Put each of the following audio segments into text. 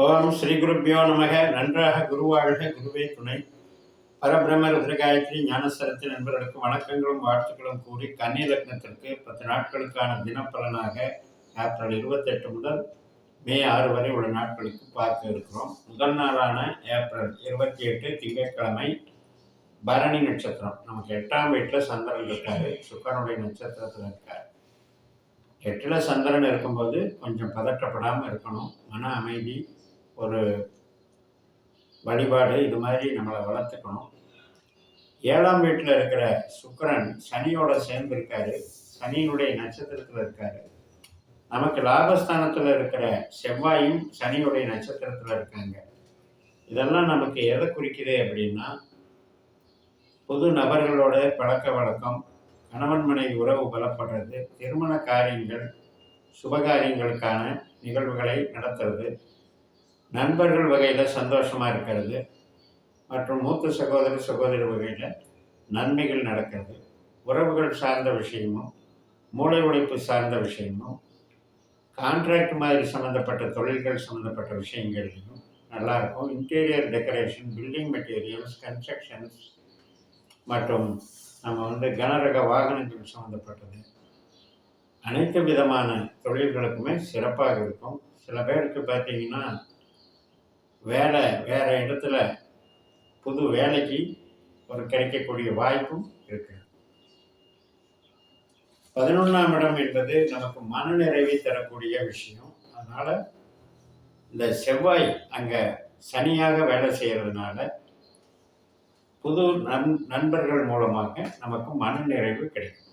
ஓம் ஸ்ரீ குருப்பியோ நமக. நன்றாக குருவாழ்க, குருவே துணை. பரபிரம்ம ருத்ரகாயத்ரி ஞானசரத்தின் நண்பர்களுக்கு வணக்கங்களும் வாழ்த்துக்களும் கூறி கன்னி லக்னத்திற்கு 10 நாட்களுக்கான தினப்பலனாக ஏப்ரல் 28 முதல் மே 6 வரை உள்ள நாட்களுக்கு பார்க்க இருக்கிறோம். முதல் நாளான ஏப்ரல் 28 திங்கட்கிழமை, பரணி நட்சத்திரம். நமக்கு 8ஆம் வீட்டில் சந்திரன் இருக்காரு, சுக்கரனுடைய நட்சத்திரத்தில் இருக்கார். 8ல் சந்திரன் இருக்கும்போது கொஞ்சம் பதற்றப்படாமல் இருக்கணும். மன அமைதி, ஒரு வழிபாடு, இது மாதிரி நம்மளை வளர்த்துக்கணும். 7ஆம் வீட்டில் இருக்கிற சுக்கிரன் சனியோட சேர்ந்து இருக்காரு, சனியினுடைய நட்சத்திரத்தில் இருக்காரு. நமக்கு லாபஸ்தானத்தில் இருக்கிற செவ்வாயும் சனியுடைய நட்சத்திரத்தில் இருக்காங்க. இதெல்லாம் நமக்கு எதை குறிக்குது அப்படின்னா, புது நபர்களோட பழக்க வழக்கம், கணவன் மனைவி உறவு பலப்படுறது, திருமண காரியங்கள், சுபகாரியங்களுக்கான நிகழ்வுகளை நடத்துறது, நண்பர்கள் வகையில் சந்தோஷமாக இருக்கிறது, மற்றும் மூத்த சகோதர சகோதரி வகையில் நன்மைகள் நடக்கிறது, உறவுகள் சார்ந்த விஷயமும், மூளை உழைப்பு சார்ந்த விஷயமும், கான்ட்ராக்ட் மாதிரி சம்மந்தப்பட்ட தொழில்கள் சம்மந்தப்பட்ட விஷயங்கள்லையும் நல்லாயிருக்கும். Interior decoration, building materials, constructions மற்றும் நம்ம கனரக வாகனங்கள் சம்மந்தப்பட்டது, அனைத்து விதமான தொழில்களுக்குமே சிறப்பாக இருக்கும். சில பேருக்கு பார்த்தீங்கன்னா வேறு இடத்துல புது வேலைக்கு ஒரு கிடைக்கக்கூடிய வாய்ப்பும் இருக்கு. 11ஆம் இடம் என்பது நமக்கு மனநிறைவை தரக்கூடிய விஷயம். அதனால் இந்த செவ்வாய் அங்கே சனியாக வேலை செய்கிறதுனால புது நண்பர்கள் மூலமாக நமக்கு மனநிறைவு கிடைக்கும்.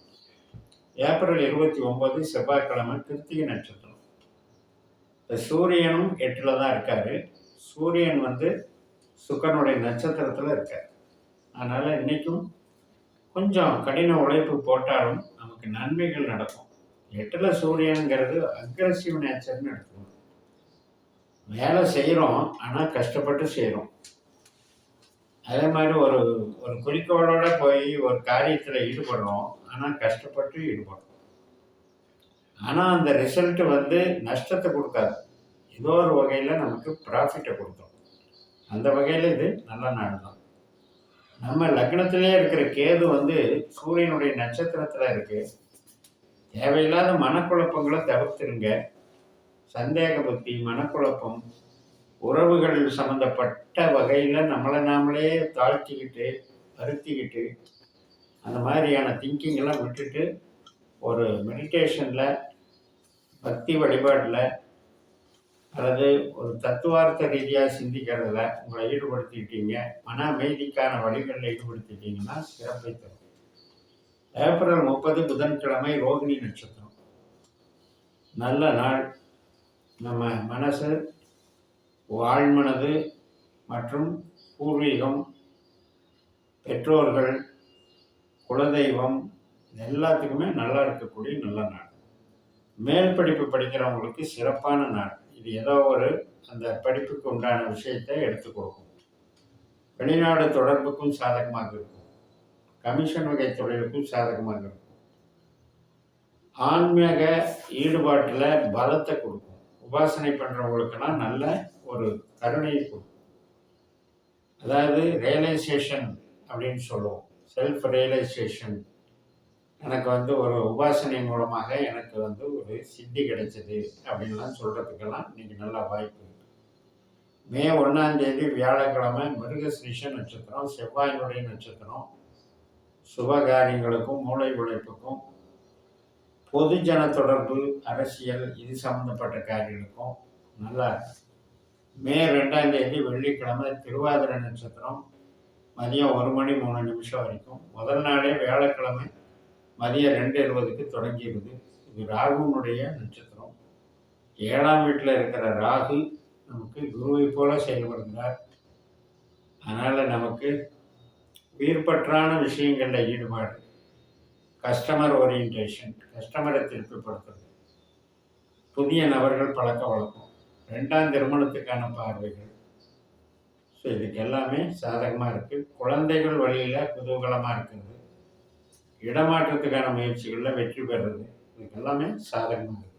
ஏப்ரல் 29 செவ்வாய்க்கிழமை, கிருத்திகை நட்சத்திரம். இந்த சூரியனும் 8ல் தான் இருக்கார். சூரியன் சுக்கரனுடைய நட்சத்திரத்தில் இருக்கார். அதனால் இன்றைக்கும் கொஞ்சம் கடின உழைப்பு போட்டாலும் நமக்கு நன்மைகள் நடக்கும். 8ல் சூரியனுங்கிறது அக்ரஸிவ் நேச்சர்னு எடுத்துக்கணும். வேலை செய்கிறோம், ஆனால் கஷ்டப்பட்டு செய்கிறோம். அதே மாதிரி ஒரு குறிக்கோளோடு போய் ஒரு காரியத்தில் ஈடுபடுறோம், ஆனால் கஷ்டப்பட்டு ஈடுபடுறோம். ஆனால் அந்த ரிசல்ட்டு நஷ்டத்தை கொடுக்காது, ஏதோ ஒரு வகையில் நமக்கு ப்ராஃபிட்டை கொடுக்கும். அந்த வகையில் இது நல்ல நாள் தான். நம்ம லக்னத்திலே இருக்கிற கேது சூரியனுடைய நட்சத்திரத்தில் இருக்குது. தேவையில்லாத மனக்குழப்பங்களை தவிர்த்துருங்க. சந்தேக புத்தி, மனக்குழப்பம், உறவுகள் சம்மந்தப்பட்ட வகையில் நம்மளை நாமளே தாழ்த்திக்கிட்டு வருத்திக்கிட்டு அந்த மாதிரியான திங்கிங்கெல்லாம் விட்டுட்டு ஒரு மெடிடேஷனில், பக்தி வழிபாட்டில் அல்லது ஒரு தத்துவார்த்த ரீதியாக சிந்திக்கிறதுல உங்களை ஈடுபடுத்திக்கிட்டீங்க, மன அமைதிக்கான வழிகளில் ஈடுபடுத்திட்டீங்கன்னா சிறப்பை தரும். ஏப்ரல் 30 புதன்கிழமை, ரோகிணி நட்சத்திரம். நல்ல நாள். நம்ம மனசு, ஆழ்மனது மற்றும் பூர்வீகம், பெற்றோர்கள், குலதெய்வம் எல்லாத்துக்குமே நல்லா இருக்கக்கூடிய நல்ல நாள். மேல் படிப்பு படிக்கிறவங்களுக்கு சிறப்பான நாள். இது ஏதோ அந்த படிப்புக்கு உண்டான விஷயத்தை எடுத்து கொடுக்கும். வெளிநாடு தொடர்புக்கும் சாதகமாக இருக்கும். கமிஷன் வகை தொழிலுக்கும் சாதகமாக இருக்கும். ஆன்மீக ஈடுபாட்டில் பலத்தை கொடுக்கும். உபாசனை பண்ணுறவங்களுக்கெல்லாம் நல்ல ஒரு கருணையை கொடுக்கும். அதாவது ரியலைசேஷன் அப்படின்னு சொல்லுவோம். Self realisation. எனக்கு ஒரு உபாசனை மூலமாக எனக்கு ஒரு சித்தி கிடைச்சது அப்படின்லாம் சொல்கிறதுக்கெல்லாம் இன்றைக்கி நல்ல வாய்ப்பு இருக்குது. மே 1ஆம் தேதி வியாழக்கிழமை, மிருகஸ்ரீஷ நட்சத்திரம், செவ்வாயினுடைய நட்சத்திரம். சுபகாரியங்களுக்கும் மூளை உழைப்புக்கும், பொதுஜன தொடர்பு, அரசியல், இது சம்மந்தப்பட்ட காரியங்களுக்கும் நல்லா இருக்கு. மே 2ஆம் தேதி வெள்ளிக்கிழமை, திருவாதிரை நட்சத்திரம், மதியம் 1 மணி 3 நிமிஷம் வரைக்கும். முதல் நாளே வியாழக்கிழமை மதியம் 2:20க்கு தொடங்கிடுது. இது ராகுனுடைய நட்சத்திரம். 7ஆம் வீட்டில் இருக்கிற ராகு நமக்கு குருவை போல செயல்படுகிறார். அதனால் நமக்கு உயிர்பற்றான விஷயங்களில் ஈடுபாடு, கஸ்டமர் ஓரியன்டேஷன், கஸ்டமரை திருப்திப்படுத்துறது, புதிய நபர்கள் பழக்க வழக்கம், 2ஆம் திருமணத்துக்கான பார்வைகள். ஸோ இதுக்கு எல்லாமே சாதகமாக இருக்குது. குழந்தைகள் வழியில் குதூகலமாக இருக்கிறது, இடமாற்றத்துக்கான முயற்சிகளில் வெற்றி பெறுறது, இதுக்கு எல்லாமே சாதகமாக இருக்குது.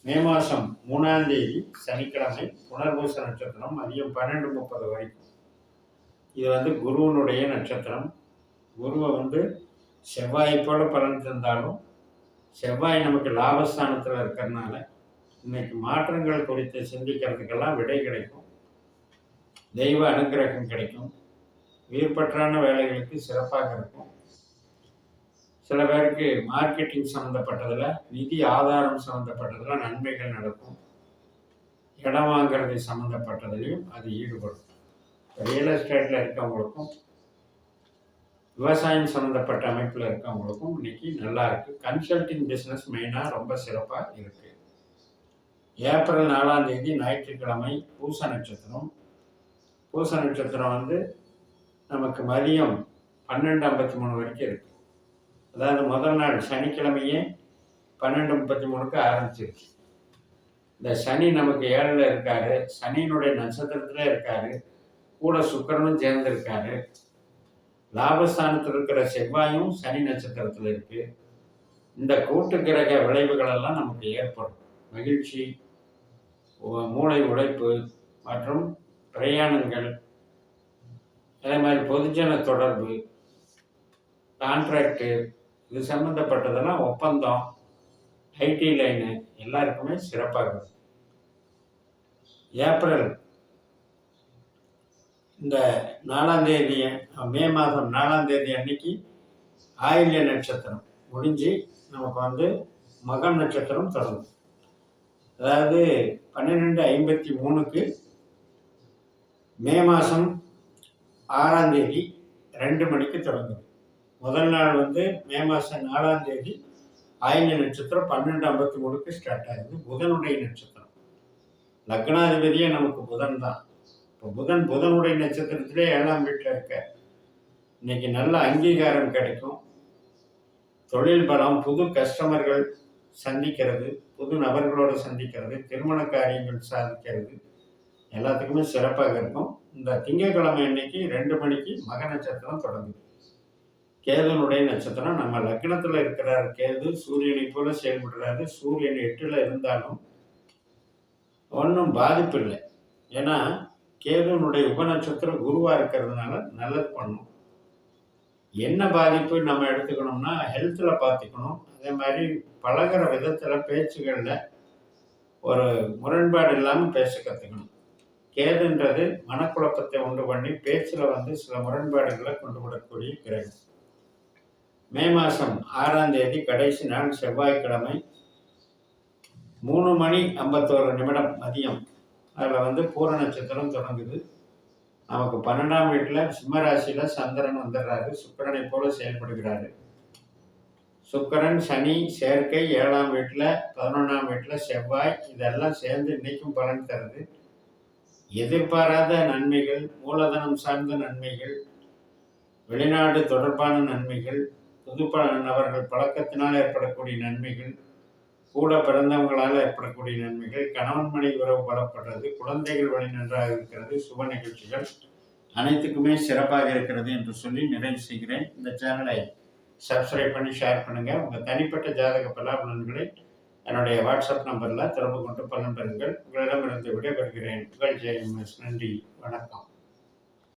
மே மாதம் 3ஆம் தேதி சனிக்கிழமை புனர்பூச நட்சத்திரம் மதியம் 12:30 வரைக்கும். இது குருவனுடைய நட்சத்திரம். குருவை செவ்வாயை போல பலன் தந்தாலும் செவ்வாய் நமக்கு லாபஸ்தானத்தில் இருக்கிறதுனால இன்னைக்கு மாற்றங்கள் குறித்து சிந்திக்கிறதுக்கெல்லாம் விடை கிடைக்கும். தெய்வ அனுகிரகம் கிடைக்கும். உயிர்பற்றான வேலைகளுக்கு சிறப்பாக இருக்கும். சில பேருக்கு மார்க்கெட்டிங் சம்மந்தப்பட்டதில், நிதி ஆதாரம் சம்மந்தப்பட்டதில் நன்மைகள் நடக்கும். இடம் வாங்கிறது சம்மந்தப்பட்டதுலையும் அது ஈடுபடும். ரியல் எஸ்டேட்டில் இருக்கவங்களுக்கும் விவசாயம் சம்மந்தப்பட்ட அமைப்பில் இருக்கவங்களுக்கும் இன்னைக்கு நல்லா இருக்குது. கன்சல்டிங் பிஸ்னஸ் மெயினாக ரொம்ப சிறப்பாக இருக்குது. ஏப்ரல் 4ஆம் தேதி ஞாயிற்றுக்கிழமை பூச நட்சத்திரம். பூச நட்சத்திரம் நமக்கு மதியம் 12:53 வரைக்கும் இருக்குது. அதாவது முதல் நாள் சனிக்கிழமையே 12:33க்கு ஆரம்பிச்சிருச்சு. இந்த சனி நமக்கு 7ல் இருக்காரு. சனியினுடைய நட்சத்திரத்தில் இருக்காரு. கூட சுக்கிரனும் சேர்ந்திருக்காரு. லாபஸ்தானத்தில் இருக்கிற செவ்வாயும் சனி நட்சத்திரத்தில் இருக்கு. இந்த கூட்டு கிரக விளைவுகள் எல்லாம் நமக்கு ஏற்படும். மகிழ்ச்சி, மூளை உழைப்பு மற்றும் பிரயாணங்கள், அதே மாதிரி பொதுஜன தொடர்பு, கான்ட்ராக்டு, இது சம்மந்தப்பட்டதெல்லாம் ஒப்பந்தம், ஐடி லைனு எல்லாருக்குமே சிறப்பாக இருக்கும். ஏப்ரல் இந்த 4ஆம் தேதி, மே மாதம் 4ஆம் தேதி அன்னைக்கு ஆயில்ய நட்சத்திரம் முடிஞ்சு நமக்கு மகம் நட்சத்திரம் தொடங்கும். அதாவது 12:53க்கு மே மாதம் 6ஆம் தேதி 2 மணிக்கு தொடங்குது. முதல் நாள் மே மாதம் 4ஆம் தேதி ஆயில்ய நட்சத்திரம் 12:53க்கு ஸ்டார்ட் ஆகுது. புதனுடைய நட்சத்திரம். லக்னாதிபதியே நமக்கு புதன் தான். இப்போ புதனுடைய நட்சத்திரத்திலே 7ஆம் வீட்டில் இருக்க. இன்னைக்கு நல்ல அங்கீகாரம் கிடைக்கும். தொழில் பலம், புது கஸ்டமர்கள் சந்திக்கிறது, புது நபர்களோடு சந்திக்கிறது, திருமண காரியங்கள் சாதிக்கிறது, எல்லாத்துக்குமே சிறப்பாக இருக்கும். இந்த திங்கட்கிழமை அன்னைக்கு 2 மணிக்கு மக நட்சத்திரம் தொடங்குது. கேதுனுடைய நட்சத்திரம். நம்ம லக்னத்தில் இருக்கிறார் கேது. சூரியனை போல செயல்படுறாரு. சூரியன் 8ல் இருந்தாலும் ஒன்றும் பாதிப்பு இல்லை. ஏன்னா கேதுனுடைய உபநட்சத்திரம் குருவாக இருக்கிறதுனால நல்லது பண்ணும். என்ன பாதிப்பு நம்ம எடுத்துக்கணும்னா ஹெல்த்தில் பார்த்துக்கணும். அதே மாதிரி பழகிற விதத்தில், பேச்சுகளில் ஒரு முரண்பாடு இல்லாமல் பேச கற்றுக்கணும். கேதுன்றது மனக்குழப்பத்தை உண்டு பண்ணி பேச்சில் சில முரண்பாடுகளை கொண்டு விடக்கூடிய கிரகம். மே மாதம் 6ஆம் தேதி கடைசி நாள் செவ்வாய்க்கிழமை 3:51 மதியம் அதில் பூர நட்சத்திரம் தொடங்குது. நமக்கு 12ஆம் வீட்டில் சிம்மராசியில் சந்திரன் வந்துடுறாரு. சுக்கிரனை போல செயல்படுகிறாரு. சுக்கிரன் சனி சேர்க்கை 7ஆம் வீட்டில், 11ஆம் வீட்டில் செவ்வாய், இதெல்லாம் சேர்ந்து இன்னைக்கும் பலன் தருது. எதிர்பாராத நன்மைகள், மூலதனம் சார்ந்த நன்மைகள், வெளிநாடு தொடர்பான நன்மைகள், புது நபர்கள் பழக்கத்தினால் ஏற்படக்கூடிய நன்மைகள், கூட பிறந்தவங்களால் ஏற்படக்கூடிய நன்மைகள், கணவன் மனைவி உறவு பலப்படுறது, குழந்தைகள் வழி நன்றாக இருக்கிறது, சுப நிகழ்ச்சிகள் அனைத்துக்குமே சிறப்பாக இருக்கிறது என்று சொல்லி நிறைவு செய்கிறேன். இந்த சேனலை சப்ஸ்கிரைப் பண்ணி ஷேர் பண்ணுங்கள். உங்கள் தனிப்பட்ட ஜாதக பலாபலன்களை என்னுடைய வாட்ஸ்அப் நம்பரில் தொடர்பு கொண்டு பலன் பெறுங்கள். உங்களிடமிருந்து விடைபெறுகிறேன். உங்கள் ஜெயம்எஸ். நன்றி, வணக்கம்.